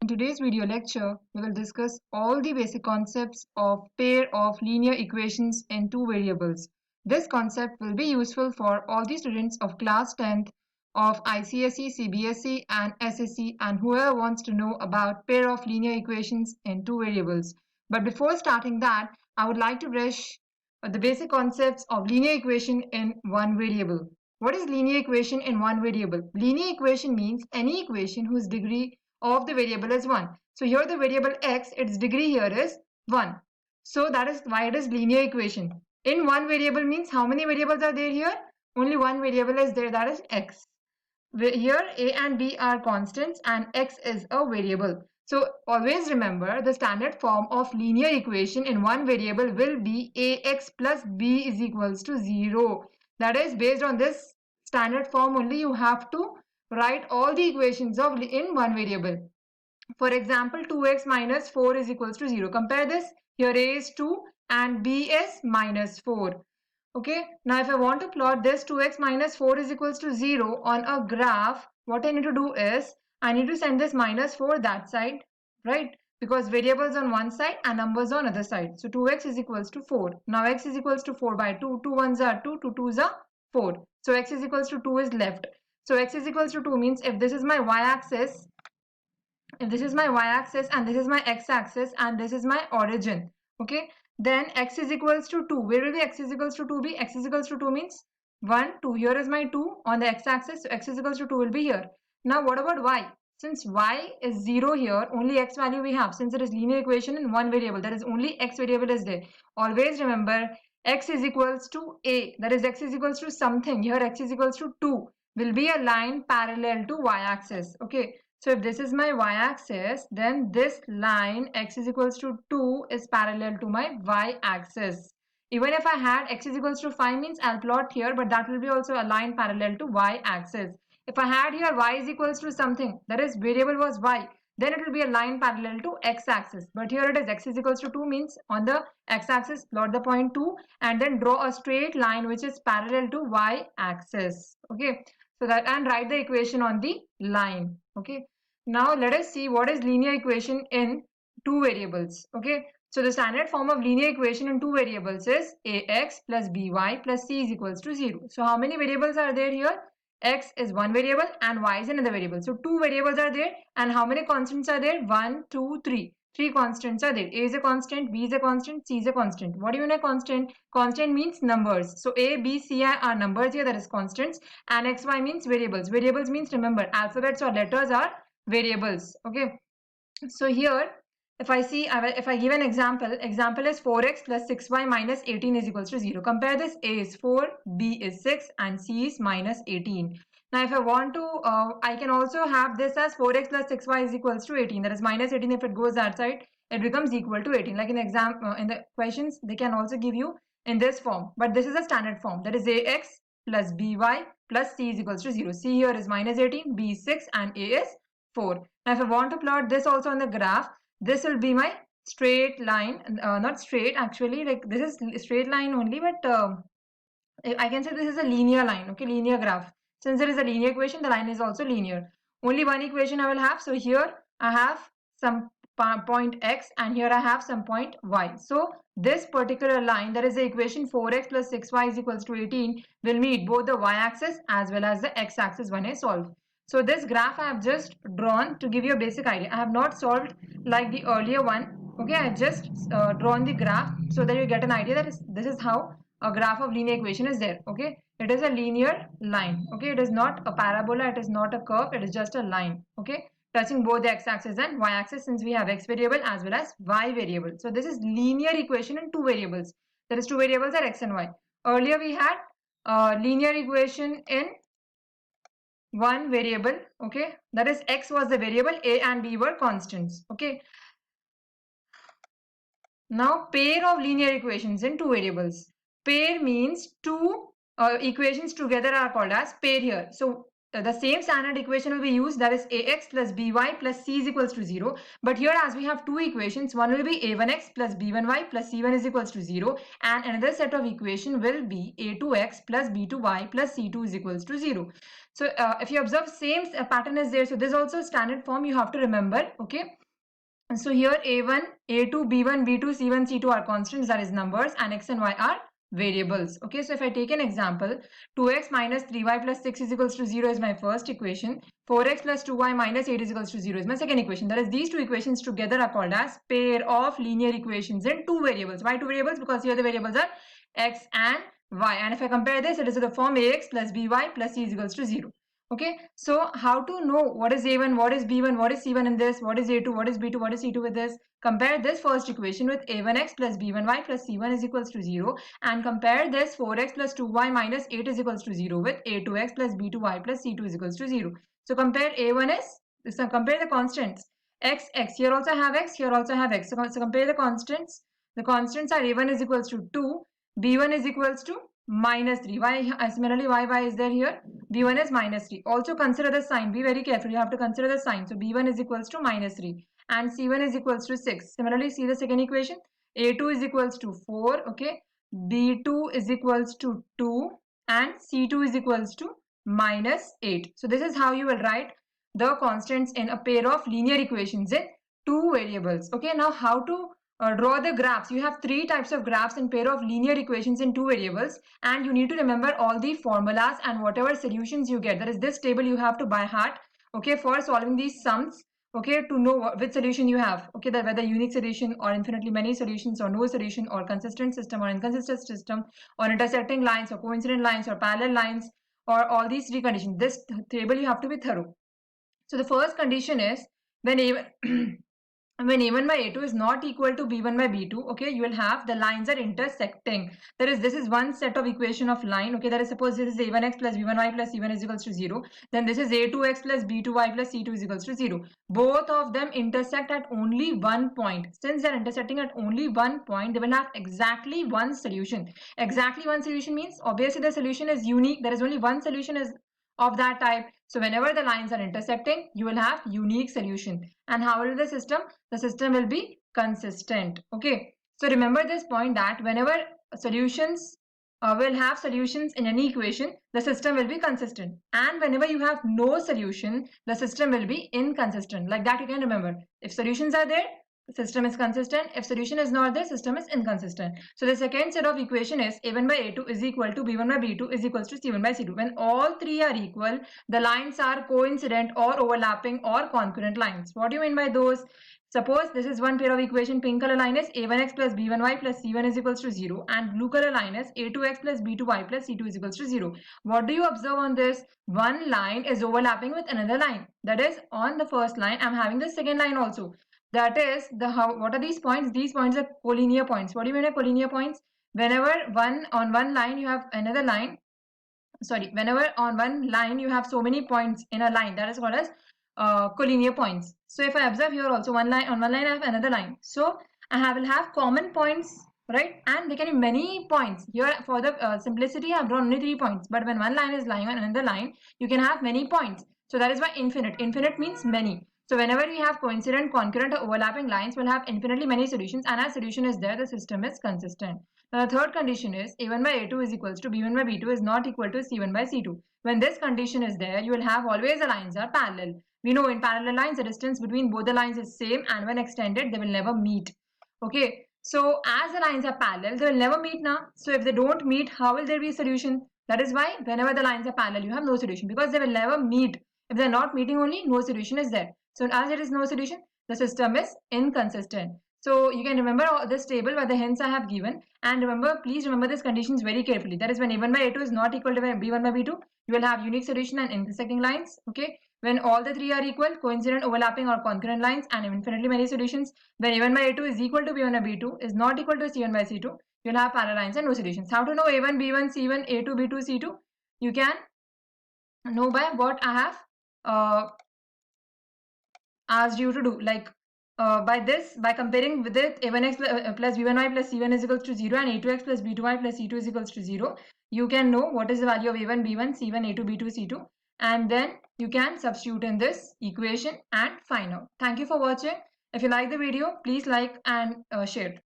In today's video lecture, we will discuss all the basic concepts of pair of linear equations in two variables. This concept will be useful for all the students of class 10th of ICSE, CBSE and SSE and whoever wants to know about pair of linear equations in two variables. But before starting that, I would like to brush the basic concepts of linear equation in one variable. What is linear equation in one variable? Linear equation means any equation whose degree of the variable is 1. So here the variable x, its degree here is 1. So that is why it is linear equation. In one variable means how many variables are there here? Only one variable is there, that is x. Here a and b are constants and x is a variable. So always remember the standard form of linear equation in one variable will be ax plus b is equals to 0. That is based on this standard form only you have to write all the equations of in one variable. For example, 2x minus 4 is equals to 0. Compare this. Here a is 2 and b is minus 4. Okay. Now if I want to plot this 2x minus 4 is equals to 0 on a graph, what I need to do is I need to send this minus 4 that side, right? Because variables on one side and numbers on other side. So 2x is equals to 4. Now x is equals to 4 by 2. 2 ones are 2, 2 twos are 4. So x is equals to 2 is left. So x is equals to 2 means if this is my y-axis, and this is my my x-axis and this is my origin, okay, then x is equals to 2. Where will be x is equals to 2 be? X is equals to 2 means 1, 2. Here is my 2 on the x-axis, so x is equals to 2 will be here. Now what about y? Since y is 0 here, only x value we have. Since it is linear equation in one variable, that is only x variable is there. Always remember x is equals to a, that is x is equals to something. Here x is equals to 2 will be a line parallel to y-axis, okay. So if this is my y-axis, then this line x is equals to 2 is parallel to my y-axis. Even if I had x is equals to 5 means I'll plot here, but that will be also a line parallel to y-axis. If I had here y is equals to something, that is variable was y, then it will be a line parallel to x-axis. But here it is x is equals to 2 means on the x-axis plot the point 2 and then draw a straight line which is parallel to y-axis. Okay. So that and write the equation on the line. Okay. Now let us see what is linear equation in two variables. Okay. So the standard form of linear equation in two variables is ax plus by plus c is equals to 0. So how many variables are there here? X is one variable and y is another variable. So two variables are there and how many constants are there? 1, 2, 3. Three constants are there. A is a constant, B is a constant, C is a constant. What do you mean a constant? Constant means numbers. So A, B, C are numbers here, that is constants. And X, Y means variables. Variables means, remember, alphabets or letters are variables. Okay. So here, if I give an example is 4x plus 6y minus 18 is equals to 0. Compare this. A is 4, B is 6 and C is minus 18. Now if I want to, I can also have this as 4x plus 6y is equals to 18. That is minus 18. If it goes that side, it becomes equal to 18. Like in the in the questions, they can also give you in this form. But this is a standard form. That is ax plus by plus c is equals to 0. C here is minus 18, b is 6 and a is 4. Now if I want to plot this also on the graph, this will be my straight line, not straight actually, like this is straight line only, but I can say this is a linear line, okay, linear graph. Since there is a linear equation, the line is also linear. Only one equation I will have. So here I have some point x and here I have some point y. So this particular line, that is the equation 4x plus 6y is equals to 18, will meet both the y-axis as well as the x-axis when I solve. So this graph I have just drawn to give you a basic idea. I have not solved like the earlier one. Okay, I have just drawn the graph so that you get an idea that this is how a graph of linear equation is there. Okay, it is a linear line. Okay, it is not a parabola, it is not a curve, it is just a line. Okay, touching both the x-axis and y-axis, since we have x variable as well as y variable. So this is linear equation in two variables. There is two variables are x and y. Earlier we had linear equation in one variable. Okay, that is x was the variable, a and b were constants. Okay, now pair of linear equations in two variables. Pair means two equations together are called as pair here. So the same standard equation will be used, that is ax plus by plus c is equals to 0. But here, as we have two equations, one will be a1x plus b1y plus c1 is equals to 0, and another set of equation will be a2x plus b2y plus c2 is equals to 0. So if you observe, same pattern is there. So this is also standard form you have to remember. Okay. And so here a1, a2, b1, b2, c1, c2 are constants, that is numbers, and x and y are variables. Okay, so if I take an example, 2x minus 3y plus 6 is equals to 0 is my first equation. 4x plus 2y minus 8 is equals to 0 is my second equation. That is, these two equations together are called as pair of linear equations in two variables. Why two variables? Because here the variables are x and y. And if I compare this, it is the form ax plus by plus c is equals to 0. Okay, so how to know what is a1, what is b1, what is c1 in this, what is a2, what is b2, what is c2 with this? Compare this first equation with a1x plus b1y plus c1 is equals to 0, and compare this 4x plus 2y minus 8 is equals to 0 with a2x plus b2y plus c2 is equals to 0. So compare compare the constants. X, here also have x, here also have x. So compare the constants. The constants are a1 is equals to 2, b1 is equals to minus 3. Why? Similarly, y is there here? b1 is minus 3. Also consider the sign. Be very careful. You have to consider the sign. So b1 is equals to minus 3 and c1 is equals to 6. Similarly, see the second equation. a2 is equals to 4. Okay. b2 is equals to 2 and c2 is equals to minus 8. So this is how you will write the constants in a pair of linear equations in two variables. Okay. Now how to draw the graphs. You have three types of graphs in pair of linear equations in two variables, and you need to remember all the formulas and whatever solutions you get. That is, this table you have to by heart, okay, for solving these sums, okay, to know which solution you have, okay, that whether unique solution or infinitely many solutions or no solution or consistent system or inconsistent system or intersecting lines or coincident lines or parallel lines or all these three conditions. This table you have to be thorough. So the first condition is when when a1 by a2 is not equal to b1 by b2, okay, you will have the lines are intersecting. That is, this is one set of equation of line, okay, that is, suppose this is a1x plus b1y plus c1 is equals to 0, then this is a2x plus b2y plus c2 is equals to 0. Both of them intersect at only one point. Since they are intersecting at only one point, they will have exactly one solution. Exactly one solution means obviously the solution is unique. There is only one solution is of that type. So whenever the lines are intersecting, you will have unique solution. And how will the system? The system will be consistent. Okay. So remember this point, that whenever solutions will have solutions in any equation, the system will be consistent. And whenever you have no solution, the system will be inconsistent. Like that you can remember. If solutions are there, system is consistent. If solution is not there, system is inconsistent. So the second set of equation is a1 by a2 is equal to b1 by b2 is equals to c1 by c2. When all three are equal, the lines are coincident or overlapping or concurrent lines. What do you mean by those? Suppose this is one pair of equation. Pink color line is a1x plus b1y plus c1 is equals to 0, and blue color line is a2x plus b2y plus c2 is equals to 0. What do you observe on this? One line is overlapping with another line. That is, on the first line, I'm having the second line also. That is, what are these points? These points are collinear points. What do you mean by collinear points? Whenever on one line you have another line, whenever on one line you have so many points in a line, that is called as collinear points. So if I observe here also, on one line I have another line. So I will have common points, right? And there can be many points. Here for the simplicity, I have drawn only 3 points. But when one line is lying on another line, you can have many points. So that is why infinite. Infinite means many. So whenever we have coincident, concurrent or overlapping lines, we'll have infinitely many solutions, and as solution is there, the system is consistent. Now the third condition is a1 by a2 is equals to b1 by b2 is not equal to c1 by c2. When this condition is there, you will have always the lines are parallel. We know in parallel lines, the distance between both the lines is same, and when extended, they will never meet. Okay. So as the lines are parallel, they will never meet now. So if they don't meet, how will there be a solution? That is why whenever the lines are parallel, you have no solution, because they will never meet. If they're not meeting only, no solution is there. So as there is no solution, the system is inconsistent. So you can remember this table by the hints I have given, and remember, please remember these conditions very carefully. That is, when a1 by a2 is not equal to b1 by b2, you will have unique solution and intersecting lines. Okay. When all the three are equal, coincident, overlapping or concurrent lines, and infinitely many solutions. When a1 by a2 is equal to b1 by b2 is not equal to c1 by c2, you'll have parallel lines and no solutions. How to know a1, b1, c1, a2, b2, c2? You can know by what I have asked you to do. Like by comparing with it, a1x plus b1y plus c1 is equals to 0 and a2x plus b2y plus c2 is equals to 0, you can know what is the value of a1, b1, c1, a2, b2, c2. and then you can substitute in this equation and find out. Thank you for watching. If you like the video, please like and share it.